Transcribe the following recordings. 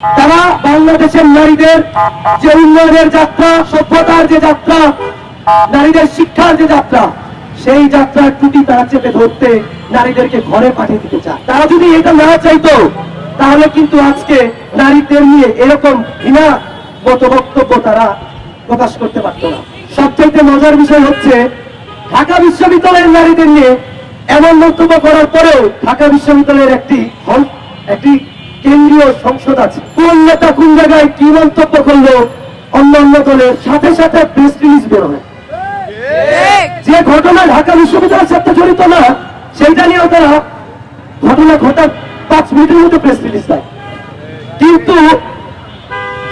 তারা বাংলাদেশের নারীদের যে উন্নয়নের যাত্রা, সভ্যতার যে যাত্রা, নারীদের শিক্ষার যে যাত্রা, সেই যাত্রার ত্রুটি তারা চেপে ধরতে নারীদেরকে ঘরে পাঠিয়ে দিতে চায়। তারা যদি এটা না চাইতো তাহলে কিন্তু আজকে নারীদের নিয়ে এরকম ঘৃণাগত বক্তব্য তারা প্রকাশ করতে পারত না। সবচেয়ে মজার বিষয় হচ্ছে ঢাকা বিশ্ববিদ্যালয়ের নারীদের নিয়ে এমন মন্তব্য করার পরেও ঢাকা বিশ্ববিদ্যালয়ের একটি কেন্দ্রীয় সংসদ আছে, কোন নেতা কোন জায়গায় কি মন্তব্য করলো অন্যান্য দলের সাথে সাথে প্রেস রিলিজ বের হয়। যে ঘটনা ঢাকা বিশ্ববিদ্যালয়ের সাথে জড়িত না সেইটা নিয়েও তারা ঘটনা ঘটার 5 মিনিটের মধ্যে প্রেস রিলিজ দেয়। কিন্তু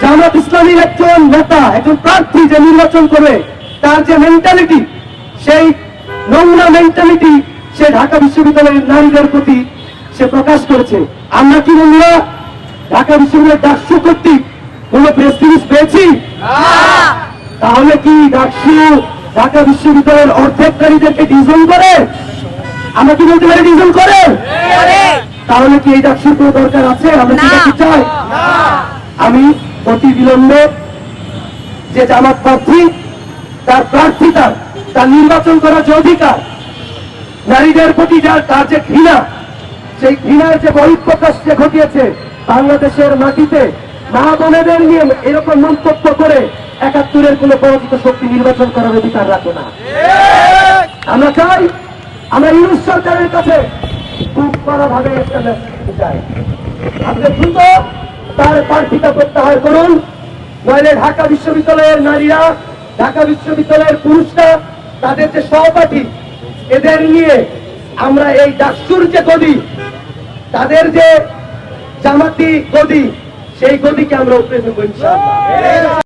জামাত ইসলামীর একজন নেতা, একজন প্রার্থী যে নির্বাচন করবে, তার যে মেন্টালিটি, সেই নোংরা মেন্টালিটি সে ঢাকা বিশ্ববিদ্যালয়ের নারীদের প্রতি সে প্রকাশ করেছে। আমরা কি বন্ধুরা ঢাকা বিশ্ববিদ্যালয়ের ডাকসু কর্তৃক কোন প্রেস রিলিজ পেয়েছি? তাহলে কি ডাকসু ঢাকা বিশ্ববিদ্যালয়ের অর্ধেক নারীদেরকে ডিজন করে? আমরা কি বলতে পারি ডিজন করে? তাহলে কি এই ডাকসুর কোনো দরকার আছে? আমরা কি দেখতে চাই? আমি অতি বিলম্বে যে জামাত প্রার্থী, তার প্রার্থিতা, তার নির্বাচন করার যে অধিকার, নারীদের প্রতি তার যে ঘৃণা, সেই ঘৃণার যে বহিঃপ্রকাশ যে ঘটিয়েছে বাংলাদেশের মাটিতে মা বোনেদের নিয়ে এরকম মন্তব্য করে ৭১-এর কোন পরাজিত শক্তি নির্বাচন করার অধিকার রাখে না। আমরা চাই, আমরা ইউনুস সরকারের কাছে খুব কড়াভাবে একটা মেসেজ চাই, আপনি দ্রুত তার প্রার্থিতা প্রত্যাহার করুন, নইলে ঢাকা বিশ্ববিদ্যালয়ের নারীরা, ঢাকা বিশ্ববিদ্যালয়ের পুরুষরা, তাদের যে সহপাঠী, এদের নিয়ে আমরা এই ডাকসুর যে গদি, তাদের যে জামাতি গদি, সেই গদিকে আমরা উপরে নেব ইনশাআল্লাহ।